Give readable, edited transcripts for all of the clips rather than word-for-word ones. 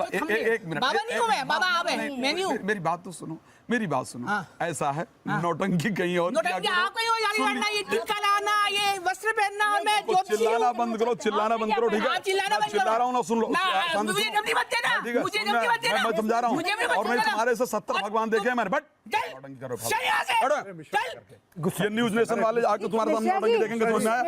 एक मिनट, बाबा नहीं हूँ मैं, बाबा आप हैं, मैं नहीं हूँ। मेरी बात तो सुनो, मेरी बात सुनो। ऐसा है, नौटंकी कहीं और नौटंकी आप कहीं और जारी करना, ये टीका लाना, ये वस्त्र पहनना, और मैं ज्योतिषी हूँ। चिल्लाना बंद करो, चिल्लाना बंद करो, ठीक है? चिल्लाना बंद करो। चिल्ला रहा हूँ ना, सुन लो। मुझे जल्दी मत देना, मुझे जल्दी मत देना। मैं समझा रहा हूँ, मुझे भी मत और मैं देना। तुम्हारे से 70 भगवान देखे हैं मैंने, बट चल, चल यहाँ से, चल। ये न्यूज नेशन वाले आके तुम्हारे सामने नौटंकी देखेंगे, समझ में आया?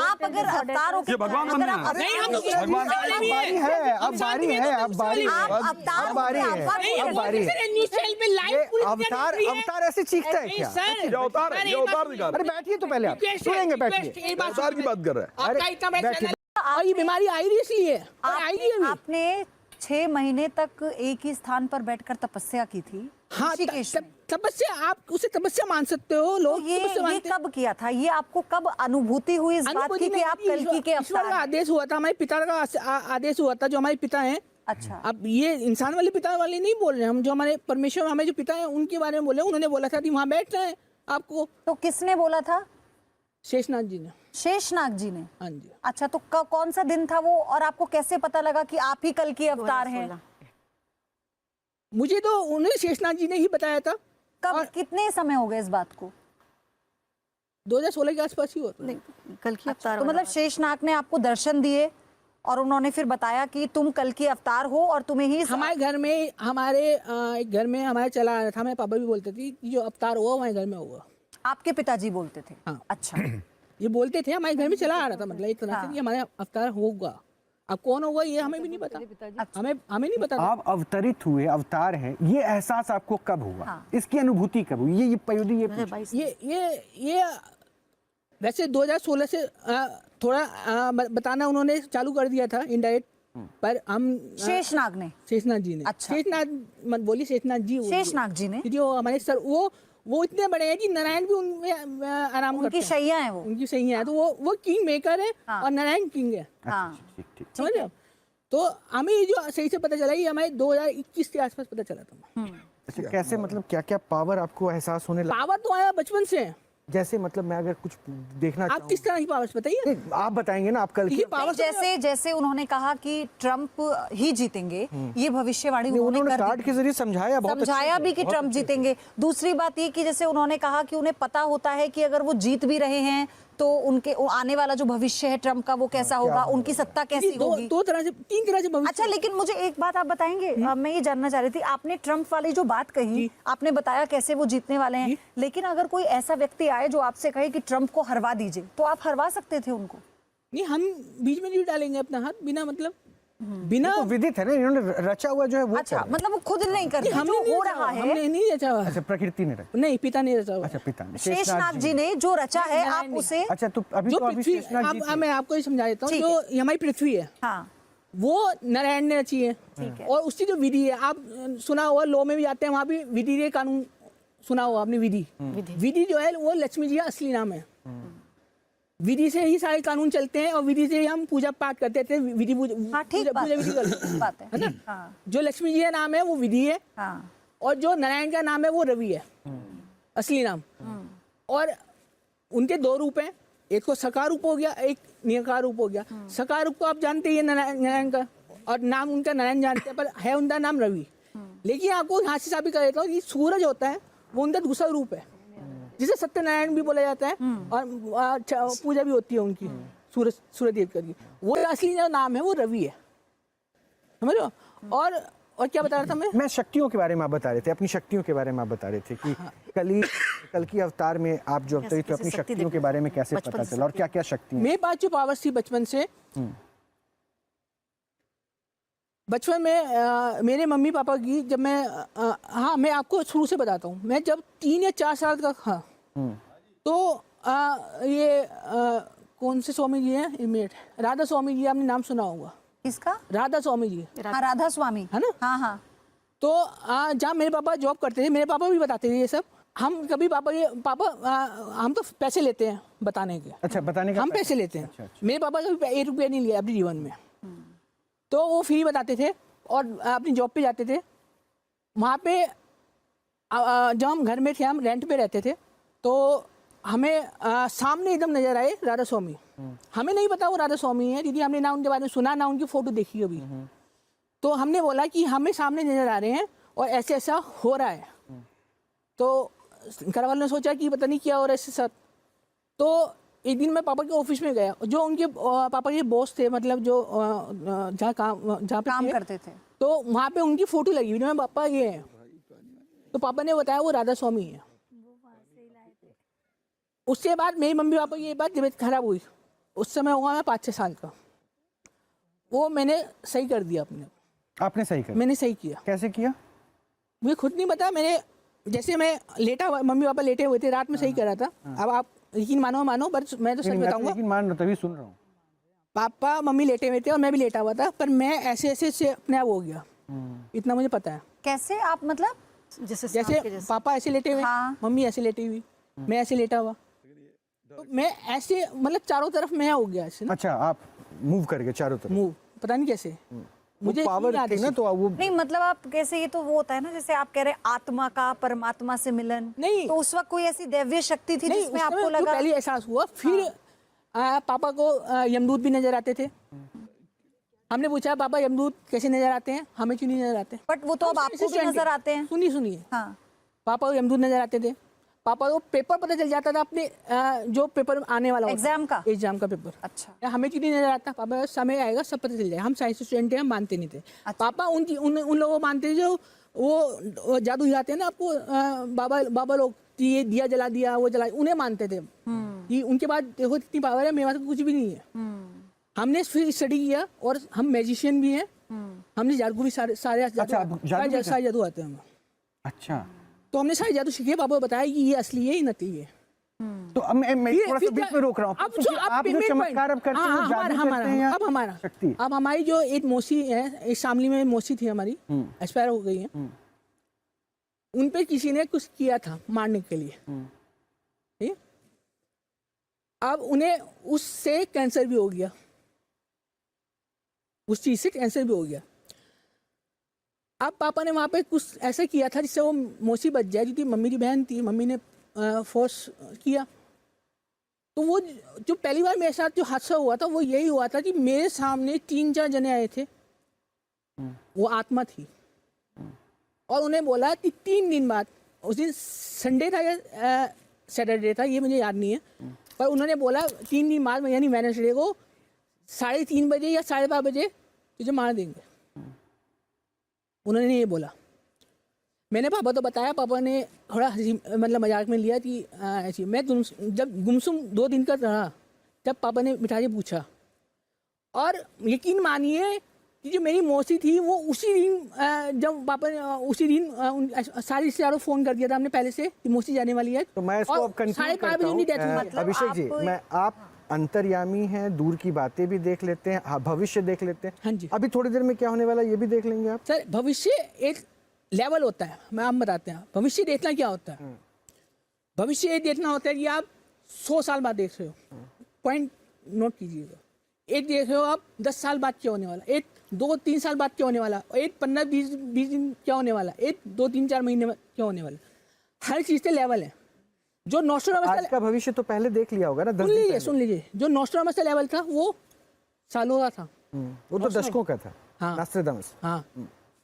आप अगर अवतारों के ये भगवान बन रहे हैं। नहीं, हम तो भगवान बारी है, अब बारी है, अब बारी है, अब बारी है, अब बारी है। अवतार ऐसे चीखता है क्या? ये अवतार दिखा रहा है। अरे बैठिए तो पहले, आप सुनेंगे, बैठिए। अवतार की बात कर रहा है। आपका इतना बड़ा बैठिए। चैनल, और ये बीमारी आई रही इसलिए, और आई रही है अभी। आपने 6 महीने तक एक ही स्थान पर बैठकर तपस्या की थी। हाँ, ऋषिकेश में। तपस्या, आप उसे तपस्या मान सकते हो, तो लोग ये तपस्या मानते हैं। कब किया था? ये आपको कब अनुभूति हुई इस बात की कि आप कल्कि के ईश्वर अवतार का हैं? आदेश हुआ था, हमारे पिता का आदेश हुआ था, जो हमारे पिता हैं। अच्छा, अब ये इंसान वाले पिता वाले नहीं बोल रहे हैं हम, जो हमारे परमेश्वर हमें जो पिता हैं उनके बारे में बोले। उन्होंने बोला था कि वहाँ बैठना है आपको। तो किसने बोला था? शेषनाग जी ने। शेषनाग जी ने। हाँ जी। अच्छा, तो कौन सा दिन था वो, और आपको कैसे पता लगा कि आप ही कल की अवतार हैं? मुझे तो उन्हें शेषनाग जी ने ही बताया था। कब, कितने समय हो गए इस बात को? 2016 के आसपास ही होता है। कल की अवतार। तो मतलब शेषनाग ने आपको दर्शन दिए और उन्होंने फिर बताया कि तुम कल की अवतार हो और तुम्हें ही हमारे घर में, हमारे एक घर में हमारे चला आ रहा था, हमारे पापा भी बोलते थे कि जो अवतार हुआ हमारे घर में हुआ। आपके पिताजी बोलते थे? हाँ। अच्छा। ये बोलते थे, हमारे घर में चला आ रहा था, मतलब एक तरह से कि हमारा अवतार होगा। अब कौन होगा ये हमें भी नहीं पता, हमें नहीं पता। आप अवतरित हुए, अवतार हैं, ये एहसास आपको कब हुआ? हाँ। इसकी अनुभूति कब हुई? ये पयोधी ये वैसे 2016 से थोड़ा बताना उन्होंने चालू कर दिया था इनडायरेक्ट, पर हम शेषनाग जी ने। अच्छा। शेषनाग मत बोली, शेषनाग जी। शेषनाग जी ने जो हमारे सर, वो इतने बड़े हैं कि नारायण भी उनमें आराम करते हैं। उनकी शैया है वो। उनकी शैया है, तो वो किंग मेकर है। हाँ। और नारायण किंग है। हाँ। समझ रहे हो? तो हमें ये जो सही से पता चला, ये हमें 2021 के आसपास पता चला था। अच्छा, कैसे, मतलब क्या क्या पावर आपको एहसास होने लगा? पावर तो आया बचपन से। जैसे मतलब मैं अगर कुछ देखना आप किस तरह की पावर्स बताइए? आप बताएंगे ना, आप कल की पावर जैसे उन्होंने कहा कि ट्रम्प ही जीतेंगे, ये भविष्यवाणी उन्होंने कार्ड के जरिए समझाया, बहुत समझाया भी कि ट्रम्प जीतेंगे। दूसरी बात ये कि जैसे उन्होंने कहा कि उन्हें पता होता है कि अगर वो जीत भी रहे हैं तो उनके आने वाला जो भविष्य है ट्रम्प का, वो कैसा होगा, उनकी सत्ता कैसी होगी। दो तरह से, 3 तरह से भविष्य। अच्छा, लेकिन मुझे एक बात आप बताएंगे, मैं ये जानना चाह रही थी, आपने ट्रम्प वाली जो बात कही, आपने बताया कैसे वो जीतने वाले हैं, लेकिन अगर कोई ऐसा व्यक्ति आए जो आपसे कहे कि ट्रम्प को हरवा दीजिए, तो आप हरवा सकते थे उनको? नहीं, हम बीच में नहीं डालेंगे अपना हाथ, बिना मतलब बिना तो विदित है ना, इन्होंने रचा हुआ जो है वो। अच्छा, मतलब वो खुद नहीं करते, जो हो रहा है हमने नहीं रचा हुआ। अच्छा, प्रकृति ने रचा? नहीं, पिता ने रचा हुआ। अच्छा, पिता ने, शेषनाग जी ने जो रचा है, आप उसे। अच्छा, तो अभी तो अभी शेषनाग जी थे। मैं आपको ये समझा देता हूँ, जो हमारी पृथ्वी है, हाँ, वो नारायण ने रची है। और उसकी जो विधि है, आप सुना हुआ, लॉ में भी जाते हैं, वहाँ भी विधि के कानून सुना हुआ आपने। विधि जो है वो लक्ष्मी जी का असली नाम है। विधि से ही सारे कानून चलते हैं और विधि से ही हम पूजा पाठ करते थे। विधि पूजा विधि करते हैं ना। जो लक्ष्मी जी का नाम है वो विधि है, और जो नारायण का नाम है वो रवि है, असली नाम। और उनके 2 रूप हैं, एक तो सकार रूप हो गया, एक निराकार रूप हो गया। सकार रूप को आप जानते ही नारायण का, और नाम उनका नारायण जानते हैं, पर है उनका नाम रवि। लेकिन आपको यहाँ से साबित कर देता हूँ, ये सूरज होता है वो उनका दूसरा रूप है, जिसे सत्यनारायण भी बोला जाता है, और पूजा भी होती है उनकी, सूरज देव की। वो असली जो नाम है वो रवि है, समझ लो। और क्या बता रहा था मैं शक्तियों के बारे में आप बता रहे थे, अपनी शक्तियों के बारे में आप बता रहे थे कि कल की अवतार में आप जो अवतरित तो अपनी शक्तियों के बारे में कैसे पता चला, और क्या क्या शक्ति? मेरे पास जो पावर्स थी बचपन से, बचपन में मेरे मम्मी पापा की, जब मैं हाँ, मैं आपको शुरू से बताता हूँ। मैं जब 3 या 4 साल का था, तो ये कौन से स्वामी जी हैं, इमेट राधा स्वामी जी, आपने नाम सुना होगा। किसका? राधा स्वामी जी। हाँ, राधा स्वामी, है ना। हाँ हाँ। तो जहाँ मेरे पापा जॉब करते थे, मेरे पापा भी बताते थे ये सब। हम कभी हम तो पैसे लेते हैं बताने के। अच्छा, बताने का हम पैसे लेते हैं। अच्छा। मेरे पापा कभी 1 रुपया नहीं लिया अपने जीवन में। तो वो फ्री बताते थे और अपनी जॉब पे जाते थे। वहाँ पे जब हम घर में थे, हम रेंट पे रहते थे, तो हमें सामने एकदम नजर आए राधा स्वामी। हमें नहीं पता वो राधा स्वामी है, क्योंकि हमने ना उनके बारे में सुना ना उनकी फोटो देखी अभी। तो हमने बोला कि हमें सामने नजर आ रहे हैं और ऐसे ऐसा हो रहा है। तो घर वालों ने सोचा कि पता नहीं क्या हो रहा है इसके साथ। तो एक दिन मैं पापा के ऑफिस में गया, जो उनके पापा के बॉस थे, मतलब जो जहाँ काम करते थे, तो वहाँ पे उनकी फोटो लगी हुई है, पापा ये है। तो पापा ने बताया वो राधा स्वामी है। उसके बाद मेरी मम्मी पापा की ये बात तबीयत खराब हुई, उस समय हुआ मैं 5-6 साल का, वो मैंने सही कर दिया अपने। आपने सही कर? मैंने सही किया। कैसे किया? मुझे खुद नहीं पता। मैंने जैसे मैं लेटा, मम्मी पापा लेटे हुए थे, रात में सही करा था। अब आप यकीन मानो पर मैं तो सच बताऊंगा। लेकिन मान लो, तभी सुन रहा हूँ। पापा मम्मी लेटे हुए थे और मैं भी लेटा हुआ था, पर मैं ऐसे ऐसे से अपने आप हो गया, इतना मुझे पता है। कैसे आप मतलब? जैसे पापा ऐसे लेटे हुए, हाँ। मम्मी ऐसे लेटी हुई, मैं ऐसे लेटा हुआ, तो मैं ऐसे मतलब चारों तरफ मैं हो गया ऐसे ना। अच्छा, आप मूव कर गए चारों तरफ? मूव, पता नहीं कैसे, मुझे पावर थी ना, तो वो नहीं मतलब आप कैसे, ये तो वो होता है ना, जैसे आप कह रहे हैं आत्मा का परमात्मा से मिलन। नहीं, तो उस वक्त कोई ऐसी दैवीय शक्ति थी नहीं, जिसमें उस समय आपको जो लगा? पहले एहसास हुआ। फिर पापा को यमदूत भी नजर आते थे। हमने पूछा पापा यमदूत कैसे नजर आते हैं, हमें क्यों नहीं नजर आते? बट वो तो अब आपको भी नजर आते हैं। सुनिए, हाँ। पापा को यमदूत नजर आते थे। पापा को पेपर पता चल जाता था अपने जो पेपर आने वाला एग्जाम का पेपर। अच्छा। हमें क्यों नहीं नजर आता? पापा समय आएगा सब पता चल जाएगा। हम साइंस स्टूडेंट हैं, हम मानते नहीं थे। अच्छा। पापा उन लोगों को मानते थे जो वो जादू दिखाते हैं ना आपको, बाबा लोग, ये दिया जला दिया, वो जला, उन्हें मानते थे कि उनके पास देखो इतनी पावर है, मेरे पास कुछ भी नहीं है। हमने फिर स्टडी किया और हम मैजिशियन भी हैं, हमने जादू भी सारे जादू आते हैं हमें। अच्छा, तो हमने सारे जादू सीखे। पापा बताया कि ये असली है, ये नकली है। तो अब मैं थोड़ा सा बीच में रोक रहा हूँ। आप जो चमत्कार अब करते हैं, जादू करते हैं या शक्ति? अब हमारी जो एक मौसी है, एक शामली में मौसी थी हमारी, एक्सपायर हो गई है, उन पे किसी ने कुछ किया था मारने के लिए। ठीक? अब उन्हें उससे कैंसर भी हो गया, उस चीज से कैंसर भी हो गया। अब पापा ने वहाँ पे कुछ ऐसा किया था जिससे वो मौसी बच जाए, क्योंकि मम्मी की बहन थी, मम्मी ने फोर्स किया। तो वो जो पहली बार मेरे साथ जो हादसा हुआ था वो यही हुआ था कि मेरे सामने 3-4 जने आए थे, वो आत्मा थी, और उन्हें बोला कि 3 दिन बाद, उस दिन संडे था या सैटरडे था, ये मुझे याद नहीं है, पर उन्होंने बोला 3 दिन बाद यानी वेडनेसडे को 3:30 बजे या 5:30 बजे तुझे मार देंगे। उन्होंने ये बोला। मैंने पापा तो बताया, पापा ने थोड़ा हंसी मतलब मजाक में लिया कि ऐसी। मैं जब गुमसुम 2 दिन का रहा, तब पापा ने बिठा के पूछा, और यकीन मानिए कि जो मेरी मौसी थी वो उसी दिन जब पापा ने उसी दिन सारे रिश्तेदारों को फ़ोन कर दिया था हमने पहले से कि मौसी जाने वाली है। तो मैं इसको अब कंक्लूड करता हूं। अभिषेक जी, मैं आप अंतर्यामी हैं, दूर की बातें भी देख लेते हैं, भविष्य देख लेते हैं। हाँ जी। अभी थोड़ी देर में क्या होने वाला है ये भी देख लेंगे आप। सर, भविष्य एक लेवल होता है, मैं आप बताते हैं। भविष्य देखना क्या होता है? भविष्य ये देखना होता है कि आप 100 साल बाद देख रहे हो, पॉइंट नोट कीजिएगा। एक देख रहे हो आप 10 साल बाद क्या होने वाला, एक 2-3 साल बाद क्या होने वाला, एक 15-20 दिन क्या होने वाला, एक 2-3-4 महीने में क्या होने वाला। हर चीज़ के लेवल है। जो नोस्ट्राडामस का भविष्य तो पहले देख लिया होगा ना। सुन लीजिए, जो नोस्ट्राडामस का लेवल था वो सालों का था, वो तो दशकों का था। हाँ, नोस्ट्राडामस। हाँ,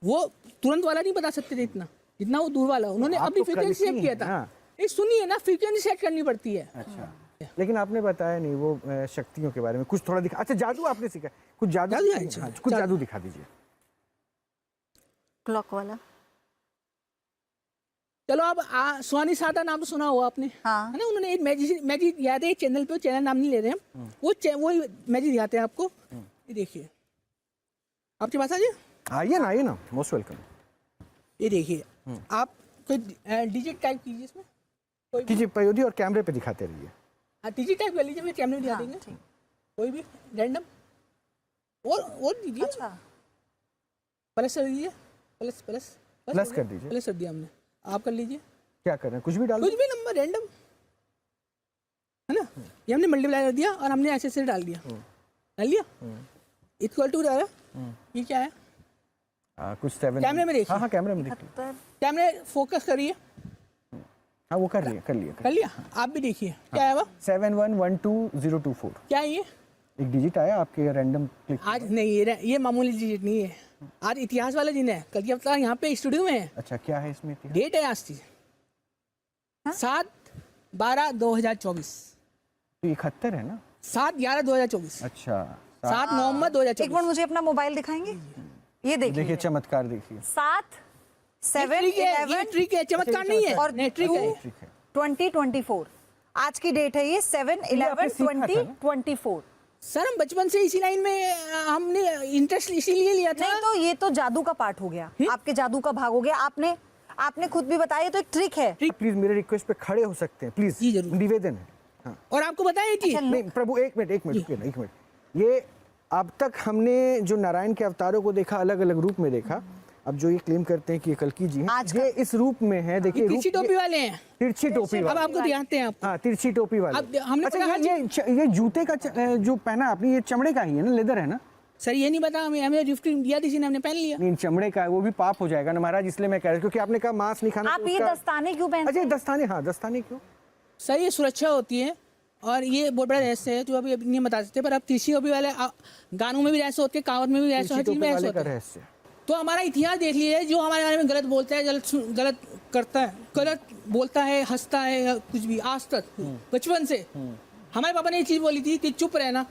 वो तुरंत वाला नहीं बता सकते थे इतना, जितना वो दूर वाला। उन्होंने अपनी फ्रीक्वेंसी सेट किया था। ये सुनिए ना, फ्रीक्वेंसी सेट करनी पड़ती है। अच्छा, लेकिन आपने बताया नहीं वो शक्तियों के बारे में कुछ थोड़ा दिखा। अच्छा, जादू आपने सीखा, कुछ जादू कुछ जादू दिखा दीजिए। क्लॉक वाला। चलो, अब सुहानी सादा नाम तो सुना हुआ आपने, हाँ। है ना? उन्होंने एक मैजिक याद है चैनल पे, चैनल नाम नहीं ले रहे हम, वो मैजिक दिखाते हैं आपको। ये देखिए, आपके पास आइए ना, मोस्ट वेलकम। ये देखिए, आप कोई डिजिट टाइप कीजिए इसमें, कीजिए प्रयोगी, और कैमरे पे दिखाते रहिए। हाँ, डिजिट टाइप कर लीजिए, फिर कैमरे में दिखा देंगे। कोई भी रैंडम और दीजिए। अच्छा, प्लस कर दीजिए, प्लस कर दीजिए। प्लस कर दिया हमने, आप कर लीजिए। क्या कर रहे हैं? कुछ भी डाल, कुछ भी नंबर रैंडम, है ना? ये हमने मल्टीप्लाई कर दिया और हमने ऐसे डाल दिया, डाल लिया, इक्वल टू डाला। ये क्या है? कुछ 7। कैमरे में देखिए। हाँ, कैमरे में देखिए। कैमरे फोकस करिए। हाँ वो कर लिया कर लिया, आप भी देखिए क्या है वो 71122024 क्या है ये एक डिजिट आया आपके रैंडम क्लिक। आज नहीं, ये मामूली डिजिट नहीं है, आज इतिहास वाला दिन है। कल की अवतार यहाँ पे स्टूडियो में है, अच्छा क्या है इसमें इतिहास? डेट है आज की 7/12/2024, तो 71 है ना? 7/11/2024, अच्छा 7 नवंबर एक 2024। मिनट मुझे अपना मोबाइल दिखाएंगे, ये देखिए देखिए चमत्कार देखिए। 7 7 ये 11 ट्रिक है, चमत्कार नहीं है और नहीं, ट्रिक है। ठीक है 2024 आज की डेट है ये 7/11/2024। सर हम बचपन से इसी लाइन में हमने इंटरेस्ट इसीलिए लिया था। नहीं तो ये तो जादू का पार्ट हो गया, आपके जादू का भाग हो गया। आपने खुद भी बताया, तो एक ट्रिक है। प्लीज मेरे रिक्वेस्ट पे खड़े हो सकते हैं प्लीज, जी, जरूर। निवेदन है। हाँ। और आपको बताया कि नहीं प्रभु एक मिनट रुकिए ना, एक मिनट। ये अब तक हमने जो नारायण के अवतारों को देखा, अलग अलग रूप में देखा, अब जो ये क्लेम करते हैं कि ये कल्कि जी हैं, ये इस रूप में है। देखिए तिरछी टोपी वाले हैं, तिरछी टोपी अब वाले। आपको दिखाते हैं आप। हाँ तिरछी टोपी वाले। अब हमने अच्छा पता ये जूते का जो पहना आपने, ये चमड़े का ही है ना, लेदर है ना? सर ये नहीं पता, हमें गिफ्ट दिया किसी ने, हमने पहन लिया। नहीं चमड़े का है, वो भी पाप हो जाएगा ना महाराज, इसलिए मैं कह रहा हूँ, क्योंकि आपने कहा मांस नहीं खाना। आप तो ये उसका- दस्ताने क्यों पहनते अच्छा हैं? दस्ताने, हाँ दस्ताने क्यों? सर ये सुरक्षा होती है और ये बहुत बड़ा रहस्य है जो अभी नहीं बता सकते, पर अब तिरछी टोपी वाले गानों में भी रहस्य होते हैं, कावड़ में भी रहस्य, हर तिरछी चीज में टोपी रहस्य वाले का होता है। रहस्य। तो हमारा इतिहास देख लीजिए, जो हमारे बारे में गलत बोलता है, गलत करता है, गलत बोलता है, हंसता है या कुछ भी, आज तक बचपन से हमारे पापा ने ये चीज बोली थी कि चुप रहना,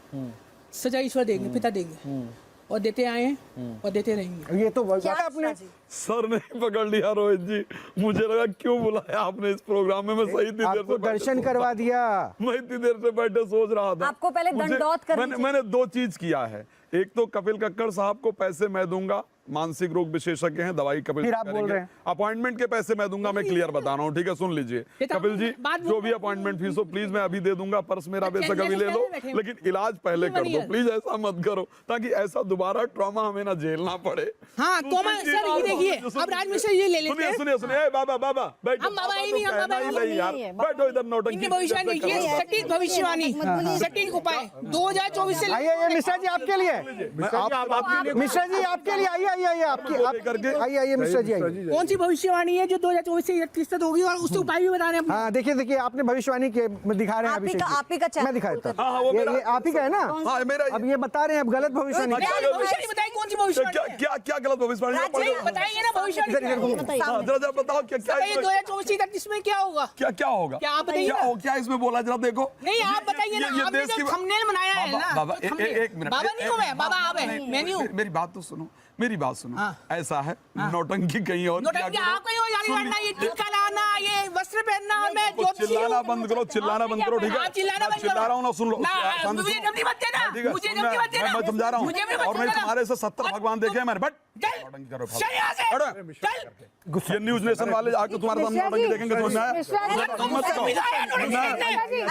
सजा ईश्वर देंगे, पिता देंगे, और देते आए हैं और देते रहेंगे। ये तो क्या आपने जी? सर ने पकड़ लिया रोहित जी, मुझे लगा क्यों बुलाया आपने इस प्रोग्राम में। मैं सही इतनी देर आपको से बैठे दर्शन सोच करवा रहा दिया। था। मैं इतनी देर से बैठे सोच रहा था। आपको पहले मुझे- दंडौत करनी मैंने 2 चीज किया है। एक तो कपिल कक्कड़ साहब को पैसे मैं दूंगा, मानसिक रोग विशेषज्ञ हैं, दवाई कपिल फिर आप बोल रहे हैं। अपॉइंटमेंट के पैसे मैं दूंगा, मैं क्लियर बता रहा हूँ, ठीक है सुन लीजिए। कपिल जी जो भी अपॉइंटमेंट फीस हो प्लीज मैं अभी दे दूंगा, पर्स मेरा बेशक अभी ले लो, लेकिन इलाज पहले कर दो प्लीज, ऐसा मत करो ताकि ऐसा दोबारा ट्रॉमा हमें ना झेलना पड़े। हाँ तो मैं सर ये देखिए, अब राज मिश्रा ये ले लेते हैं। सुनिए बाबा बैठो। हम बाबा ही नहीं, हम बाबा ही नहीं यार, बैठो इधर नौटंकी। इनकी भविष्यवाणी ये सटीक भविष्यवाणी, सटीक उपाय 2024 से आइए मिश्रा जी आपके लिए, मिश्रा जी आपके लिए, आइए आपकी आइए मिश्रा जी आइए। कौन सी भविष्यवाणी है जो 2024 से 31 तक होगी, और उसके उपाय भी बता रहे हैं। हाँ देखिए आपने भविष्यवाणी के दिखा रहे हैं अभिषेक जी। आप ही का चैनल मैं दिखा देता हाँ, हूँ, वो ये मेरा- आप ही का है ना? हाँ मेरा अब ये बता रहे हैं, अब गलत भविष्यवाणी। भविष्यवाणी बताइए, कौन सी भविष्यवाणी है? क्या गलत भविष्यवाणी है? बताइए ना भविष्यवाणी क्या है? हाँ, जरा बताओ क्या बताइए 2024 से 31 में क्या होगा? क्या होगा? क्या आप बताइए ना? क्या इसमें बोला जरा देखो। नहीं आप बताइए ना, आपने देश जो की थंबनेल बनाया है ना, बाबा जो thumbnail- एक मिनट, बाबा नहीं हूँ मैं, बाबा आप है, मैं नहीं हूँ। मेरी बात तो सुनो, मेरी बात सुनो। हाँ। ऐसा है नौटंकी कहीं और किया नोटंकी करो। आप कहीं और जारी करना, ये टीका लाना, ये वस्त्र पहनना, और मैं तो चिल्लाना बंद करो, चिल्लाना बंद करो, ठीक है? हाँ, चिल्लाना मैं बंद करो। चिल्ला रहा हूँ ना, सुन लो। ना, शांति मुझे सुनो। धमकी मत देना, ठीक है, मुझे सुन, धमकी मत देना। मैं समझा रहा हूँ, मुझे भी मत और मैं देना। तुम्हारे से 70 भगवान देखे हैं मैंने, बट चल, नौटंकी करो। चल यहाँ से, हटो। चल। ये न्यूज नेशन वाले आके तुम्हारे सामने नौटंकी देखेंगे, समझ में आया? तुम मत करो। संविधान है, नोटंकी देखने।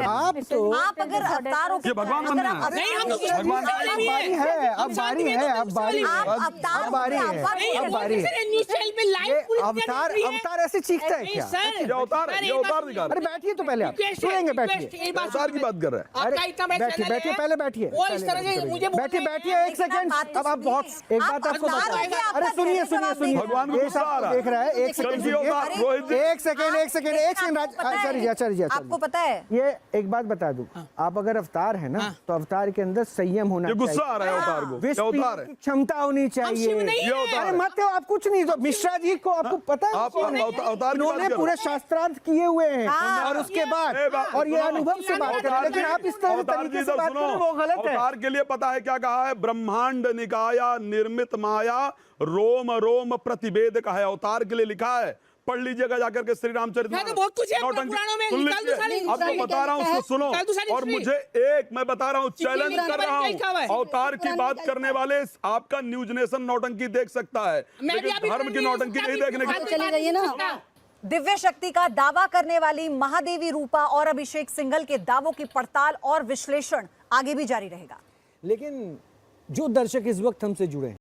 आप तो आप अगर अवतारों ये भगवान बनना है। नहीं हम तो किसी भगवान वाले भी बारी हैं। है, अब बारी है, अब बारी है, आप अवतार अब बारी है, नहीं, अब बारी है। न्यूज़ चैनल पे लाइव ये पूरी दुनिया अवतार देख रही है। अवतार ऐसे चीखता है नहीं, क्या? सर, ये अवतार है, अरे ये एक अवतार बात दिखा अरे बैठिए तो पहले आप रिक्वेस्ट है, सुनेंगे, रिक्वेस्ट, बैठिए। एक बात अवतार की बात कर रहे हैं। आपका इतना बड़ा बैठिए चैनल बैठिए है, पहले बैठिए, वो इस तरह से मुझे बोल बैठिए रहे हैं। बैठिए एक सेकंड। बात तो अब आप बहुत सुनिए। एक आप बात आपको अवतार बता, होके आपका अरे सुनिए कहने का सुनिए जवाब सुनिए, नहीं भगवान को ये गुस्सा आ सब रहा है। देख रहा है, एक सेकंड कल की अवतार, सुनिए, रोहित जी। एक सेकंड एक सेकंड आचार्य जी आपको पता है ये एक बात बता दूं, आप अगर अवतार है ना, तो अवतार के अंदर संयम होना ये चाहिए, गुस्सा आ रहा है अवतार को। विष ये पीने अवतार है। की क्षमता होनी चाहिए। शिव नहीं ये अवतार अरे है। मत हो, आप कुछ नहीं, तो मिश्रा जी को आपको पता है, आप अवतार की बात इन्होंने करो। पूरे शास्त्रार्थ किए हुए हैं, हाँ। और उसके बाद ए, और ये सुनो। अनुभव से बात कर रहे हैं, लेकिन आप इस तरह के अवतार तरीके जी से इधर बात सुनो। कर रहे हैं, वो गलत है। अवतार के लिए पता है क्या कहा है? ब्रह्मांड निकाया निर्मित माया रोम रोम प्रतिवेद है, अवतार के लिए लिखा है। पढ़ लीजिएगा जाकर के श्री रामचरित यहाँ तो बहुत कुछ है अपने पुराणों में, निकाल दो सारी- आपको बता रहा हूँ, उसको सुनो। निकाल दो सारी और हिस्ट्री। मुझे एक मैं बता रहा हूँ, चैलेंज निकाल कर दो रहा सारी लिखा हुआ हूँ, है। अवतार की बात करने वाले आपका न्यूज नेशन नौटंकी देख सकता है, मैं भी लेकिन अभी धर्म की नौटंकी नहीं देखने की। चली जाइए ना। दिव्य शक्ति का दावा करने वाली महादेवी रूपा और अभिषेक सिंघल के दावों की पड़ताल और विश्लेषण आगे भी जारी रहेगा। लेकिन जो दर्शक इस वक्त हमसे जुड़े हैं,